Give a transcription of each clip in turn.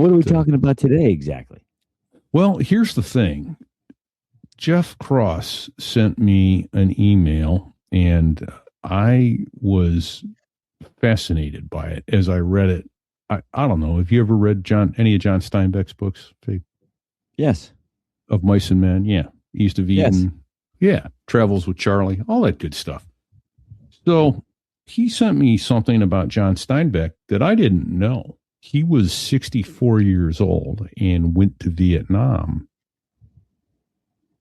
what are we talking about today exactly? Well, here's the thing. Jeff Cross sent me an email, and I was fascinated by it as I read it. I don't know. Have you ever read any of John Steinbeck's books, Fig? Yes. Of Mice and Men? Yeah. East of Eden. Yes. Yeah. Travels with Charlie. All that good stuff. So he sent me something about John Steinbeck that I didn't know. He was 64 years old and went to Vietnam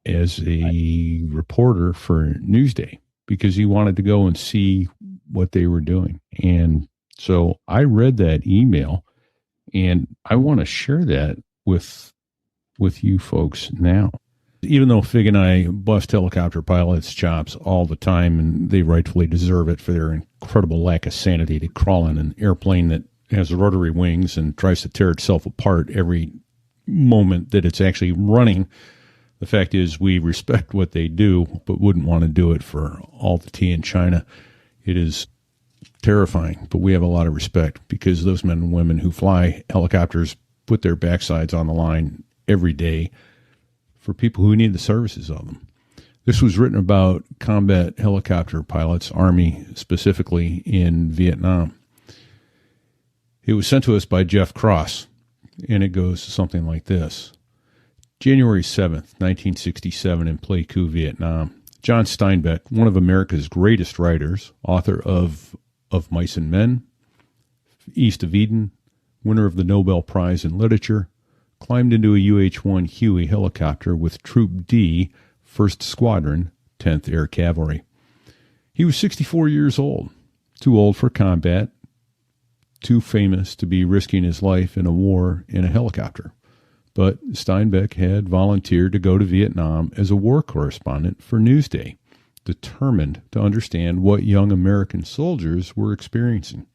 as a reporter for Newsday because he wanted to go and see what they were doing. And so I read that email, and I want to share that with you folks now. Even though Fig and I bust helicopter pilots' chops all the time, and they rightfully deserve it for their incredible lack of sanity to crawl in an airplane that has rotary wings and tries to tear itself apart every moment that it's actually running. The fact is we respect what they do, but wouldn't want to do it for all the tea in China. It is terrifying, but we have a lot of respect because those men and women who fly helicopters put their backsides on the line every day for people who need the services of them. This was written about combat helicopter pilots, Army specifically, in Vietnam. It was sent to us by Jeff Cross, and it goes something like this. January 7th, 1967, in Pleiku, Vietnam. John Steinbeck, one of America's greatest writers, author of Mice and Men, East of Eden, winner of the Nobel Prize in Literature, climbed into a UH-1 Huey helicopter with Troop D, 1st Squadron, 10th Air Cavalry. He was 64 years old, too old for combat, too famous to be risking his life in a war in a helicopter. But Steinbeck had volunteered to go to Vietnam as a war correspondent for Newsday, determined to understand what young American soldiers were experiencing.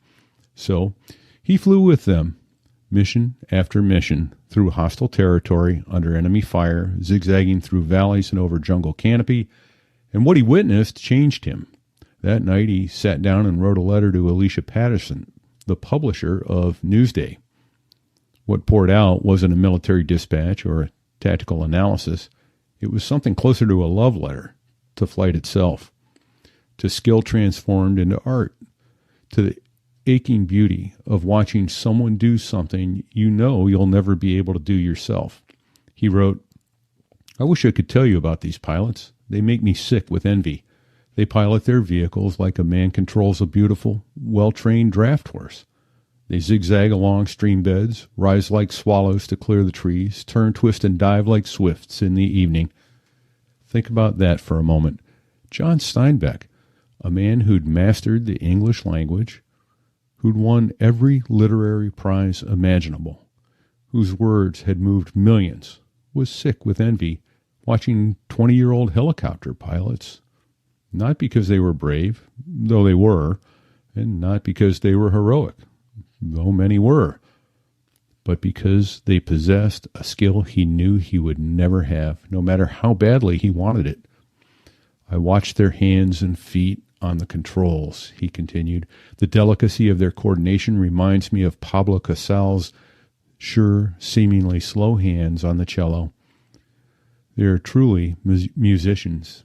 So he flew with them, mission after mission, through hostile territory, under enemy fire, zigzagging through valleys and over jungle canopy, and what he witnessed changed him. That night he sat down and wrote a letter to Alicia Patterson, the publisher of Newsday. What poured out wasn't a military dispatch or a tactical analysis. It was something closer to a love letter, to flight itself, to skill transformed into art, to the aching beauty of watching someone do something you know you'll never be able to do yourself. He wrote, I wish I could tell you about these pilots. They make me sick with envy. They pilot their vehicles like a man controls a beautiful, well-trained draft horse. They zigzag along stream beds, rise like swallows to clear the trees, turn, twist, and dive like swifts in the evening. Think about that for a moment. John Steinbeck, a man who'd mastered the English language, who'd won every literary prize imaginable, whose words had moved millions, was sick with envy, watching 20-year-old helicopter pilots, not because they were brave, though they were, and not because they were heroic, though many were, but because they possessed a skill he knew he would never have, no matter how badly he wanted it. I watched their hands and feet on the controls, he continued. The delicacy of their coordination reminds me of Pablo Casal's sure, seemingly slow hands on the cello. They are truly musicians,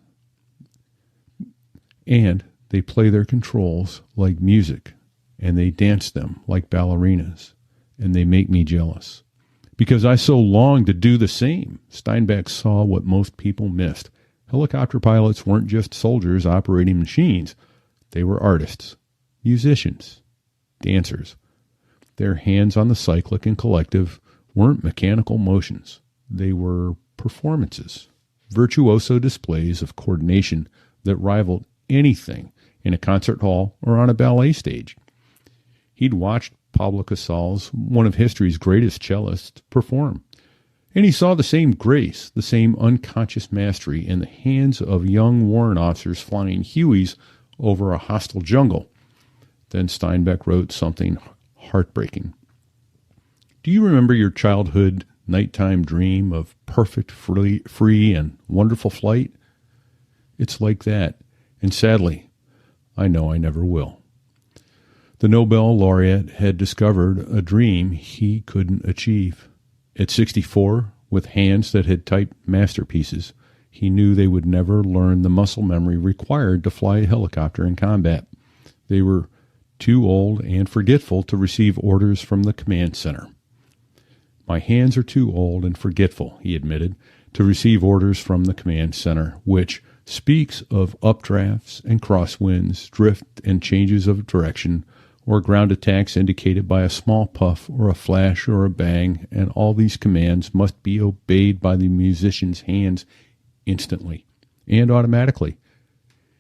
and they play their controls like music, and they dance them like ballerinas, and they make me jealous. Because I so long to do the same. Steinbeck saw what most people missed. Helicopter pilots weren't just soldiers operating machines. They were artists, musicians, dancers. Their hands on the cyclic and collective weren't mechanical motions. They were performances, virtuoso displays of coordination that rivaled anything in a concert hall or on a ballet stage. He'd watched Pablo Casal's, one of history's greatest cellists, perform. And he saw the same grace, the same unconscious mastery in the hands of young warrant officers flying Hueys over a hostile jungle. Then Steinbeck wrote something heartbreaking. Do you remember your childhood nighttime dream of perfect, free, and wonderful flight? It's like that, and sadly, I know I never will. The Nobel laureate had discovered a dream he couldn't achieve. At 64, with hands that had typed masterpieces, he knew they would never learn the muscle memory required to fly a helicopter in combat. They were too old and forgetful to receive orders from the command center. My hands are too old and forgetful, he admitted, to receive orders from the command center, which speaks of updrafts and crosswinds, drift and changes of direction, or ground attacks indicated by a small puff or a flash or a bang, and all these commands must be obeyed by the musician's hands instantly and automatically.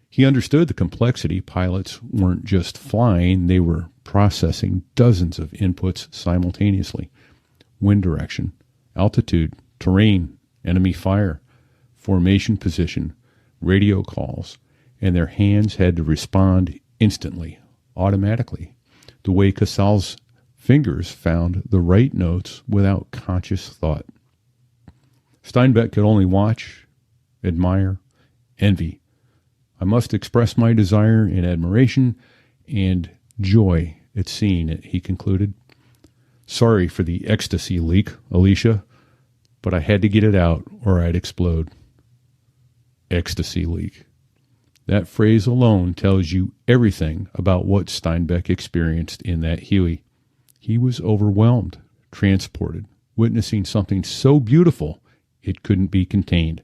He understood the complexity. Pilots weren't just flying, they were processing dozens of inputs simultaneously. Wind direction, altitude, terrain, enemy fire, formation position, radio calls, and their hands had to respond instantly, automatically, the way Casals' fingers found the right notes without conscious thought. Steinbeck could only watch, admire, envy. I must express my desire in admiration and joy at seeing it, he concluded. Sorry for the ecstasy leak, Alicia, but I had to get it out or I'd explode. Ecstasy leak. That phrase alone tells you everything about what Steinbeck experienced in that Huey. He was overwhelmed, transported, witnessing something so beautiful it couldn't be contained.